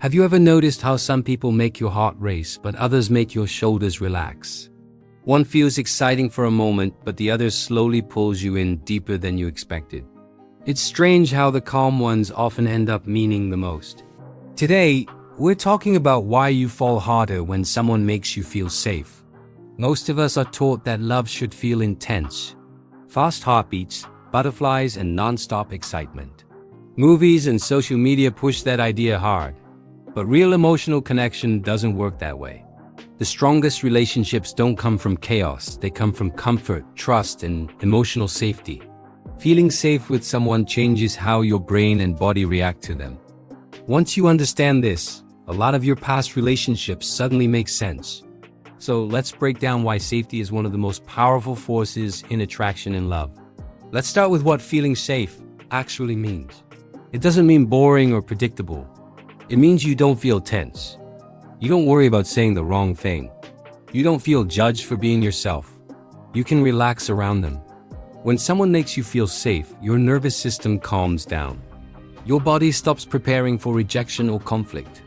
Have you ever noticed how some people make your heart race, but others make your shoulders relax? One feels exciting for a moment, but the other slowly pulls you in deeper than you expected. It's strange how the calm ones often end up meaning the most. Today, we're talking about why you fall harder when someone makes you feel safe. Most of us are taught that love should feel intense. Fast heartbeats, butterflies, and non-stop excitement. Movies and social media push that idea hard. But real emotional connection doesn't work that way. The strongest relationships don't come from chaos, they come from comfort, trust, and emotional safety. Feeling safe with someone changes how your brain and body react to them. Once you understand this, a lot of your past relationships suddenly make sense. So let's break down why safety is one of the most powerful forces in attraction and love. Let's start with what feeling safe actually means. It doesn't mean boring or predictable. It means you don't feel tense. You don't worry about saying the wrong thing. You don't feel judged for being yourself. You can relax around them. When someone makes you feel safe, your nervous system calms down. Your body stops preparing for rejection or conflict.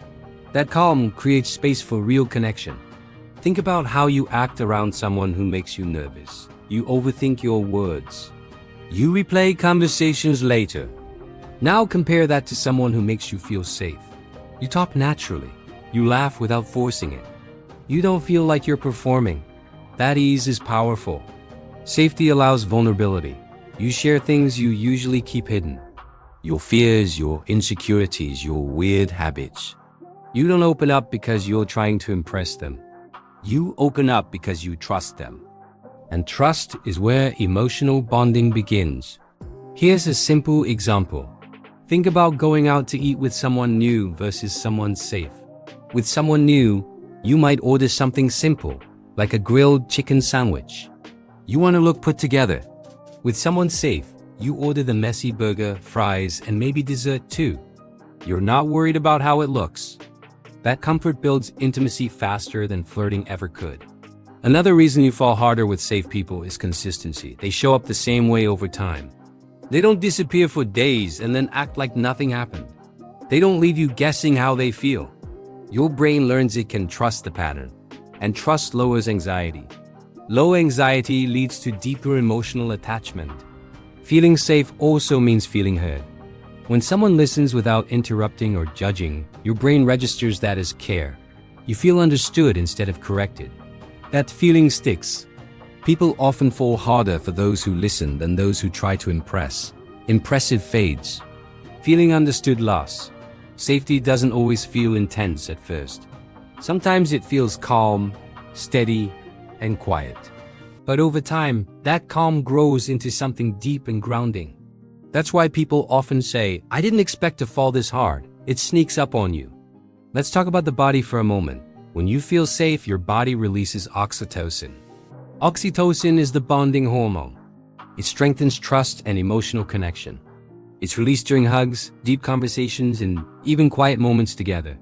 That calm creates space for real connection. Think about how you act around someone who makes you nervous. You overthink your words. You replay conversations later. Now compare that to someone who makes you feel safe. You talk naturally. You laugh without forcing it. You don't feel like you're performing. That ease is powerful. Safety allows vulnerability. You share things you usually keep hidden. Your fears, your insecurities, your weird habits. You don't open up because you're trying to impress them. You open up because you trust them. And trust is where emotional bonding begins. Here's a simple example. Think about going out to eat with someone new versus someone safe. With someone new, you might order something simple, like a grilled chicken sandwich. You want to look put together. With someone safe, you order the messy burger, fries, and maybe dessert too. You're not worried about how it looks. That comfort builds intimacy faster than flirting ever could. Another reason you fall harder with safe people is consistency. They show up the same way over time. They don't disappear for days and then act like nothing happened. They don't leave you guessing how they feel. Your brain learns it can trust the pattern, and trust lowers anxiety. Low anxiety leads to deeper emotional attachment. Feeling safe also means feeling heard. When someone listens without interrupting or judging, your brain registers that as care. You feel understood instead of corrected. That feeling sticks. People often fall harder for those who listen than those who try to impress. Impressive fades. Feeling understood lasts. Safety doesn't always feel intense at first. Sometimes it feels calm, steady, and quiet. But over time, that calm grows into something deep and grounding. That's why people often say, "I didn't expect to fall this hard." It sneaks up on you. Let's talk about the body for a moment. When you feel safe, your body releases oxytocin. Oxytocin is the bonding hormone. It strengthens trust and emotional connection. It's released during hugs, deep conversations, and even quiet moments together.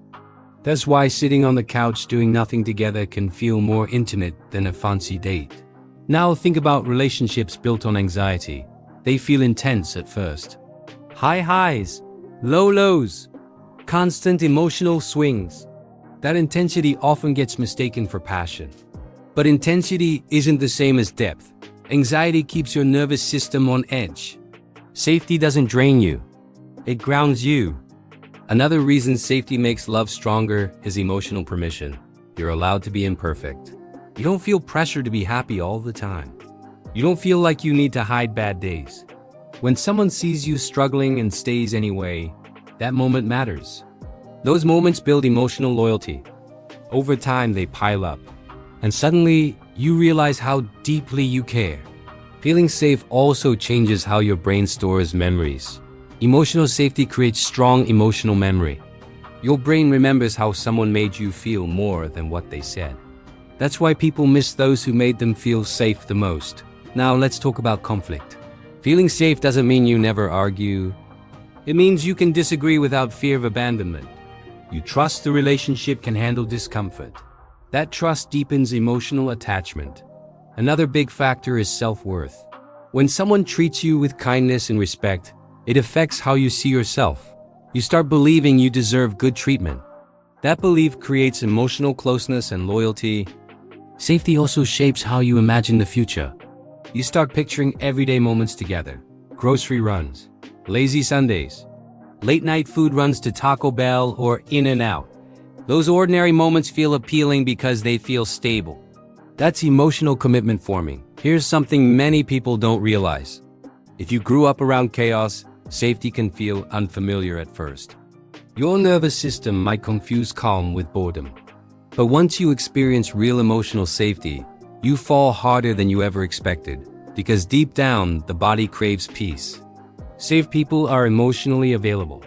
That's why sitting on the couch doing nothing together can feel more intimate than a fancy date. Now think about relationships built on anxiety. They feel intense at first. High highs, low lows, constant emotional swings. That intensity often gets mistaken for passion. But intensity isn't the same as depth. Anxiety keeps your nervous system on edge. Safety doesn't drain you. It grounds you. Another reason safety makes love stronger is emotional permission. You're allowed to be imperfect. You don't feel pressure to be happy all the time. You don't feel like you need to hide bad days. When someone sees you struggling and stays anyway, that moment matters. Those moments build emotional loyalty. Over time, they pile up. And suddenly, you realize how deeply you care. Feeling safe also changes how your brain stores memories. Emotional safety creates strong emotional memory. Your brain remembers how someone made you feel more than what they said. That's why people miss those who made them feel safe the most. Now let's talk about conflict. Feeling safe doesn't mean you never argue. It means you can disagree without fear of abandonment. You trust the relationship can handle discomfort. That trust deepens emotional attachment. Another big factor is self-worth. When someone treats you with kindness and respect, it affects how you see yourself. You start believing you deserve good treatment. That belief creates emotional closeness and loyalty. Safety also shapes how you imagine the future. You start picturing everyday moments together. Grocery runs, lazy Sundays, late-night food runs to Taco Bell or In-N-Out. Those ordinary moments feel appealing because they feel stable. That's emotional commitment forming. Here's something many people don't realize. If you grew up around chaos, safety can feel unfamiliar at first. Your nervous system might confuse calm with boredom. But once you experience real emotional safety, you fall harder than you ever expected, because deep down, the body craves peace. Safe people are emotionally available.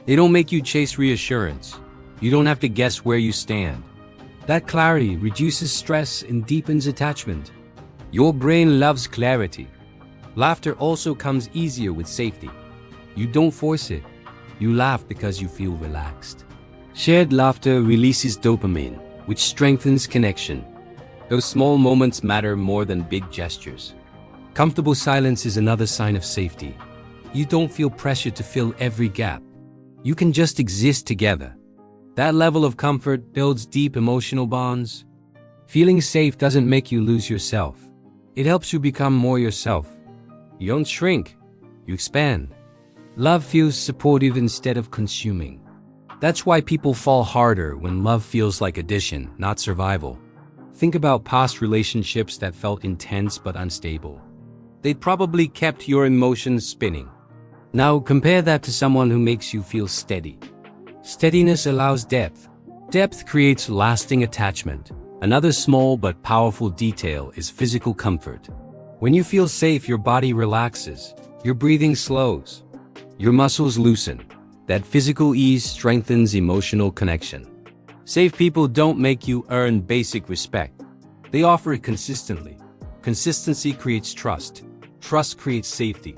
They don't make you chase reassurance. You don't have to guess where you stand. That clarity reduces stress and deepens attachment. Your brain loves clarity. Laughter also comes easier with safety. You don't force it. You laugh because you feel relaxed. Shared laughter releases dopamine, which strengthens connection. Those small moments matter more than big gestures. Comfortable silence is another sign of safety. You don't feel pressure to fill every gap. You can just exist together. That level of comfort builds deep emotional bonds. Feeling safe doesn't make you lose yourself. It helps you become more yourself. You don't shrink, you expand. Love feels supportive instead of consuming. That's why people fall harder when love feels like addition, not survival. Think about past relationships that felt intense but unstable. They probably kept your emotions spinning. Now compare that to someone who makes you feel steady. Steadiness allows depth. Depth creates lasting attachment. Another small but powerful detail is physical comfort. When you feel safe, your body relaxes, your breathing slows, your muscles loosen. That physical ease strengthens emotional connection. Safe people don't make you earn basic respect. They offer it consistently. Consistency creates trust. Trust creates safety.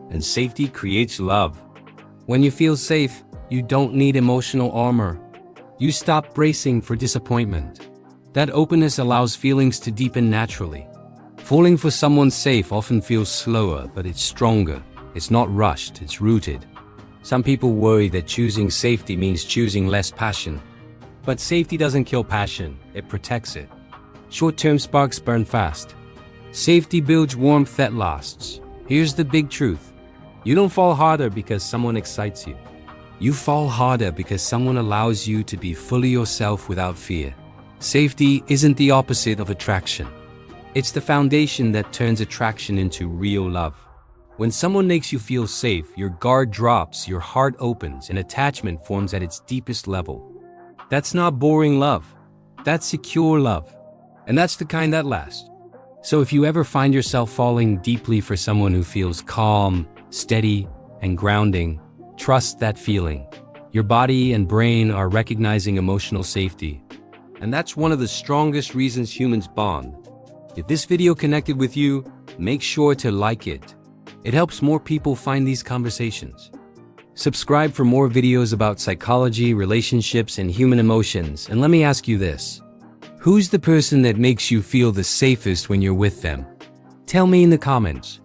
And safety creates love. When you feel safe, you don't need emotional armor. You stop bracing for disappointment. That openness allows feelings to deepen naturally. Falling for someone safe often feels slower, but it's stronger. It's not rushed, it's rooted. Some people worry that choosing safety means choosing less passion. But safety doesn't kill passion, it protects it. Short-term sparks burn fast. Safety builds warmth that lasts. Here's the big truth. You don't fall harder because someone excites you. You fall harder because someone allows you to be fully yourself without fear. Safety isn't the opposite of attraction. It's the foundation that turns attraction into real love. When someone makes you feel safe, your guard drops, your heart opens, and attachment forms at its deepest level. That's not boring love. That's secure love. And that's the kind that lasts. So if you ever find yourself falling deeply for someone who feels calm, steady, and grounding, trust that feeling. Your body and brain are recognizing emotional safety. And that's one of the strongest reasons humans bond. If this video connected with you, make sure to like it. It helps more people find these conversations. Subscribe for more videos about psychology, relationships, and human emotions. And let me ask you this. Who's the person that makes you feel the safest when you're with them? Tell me in the comments.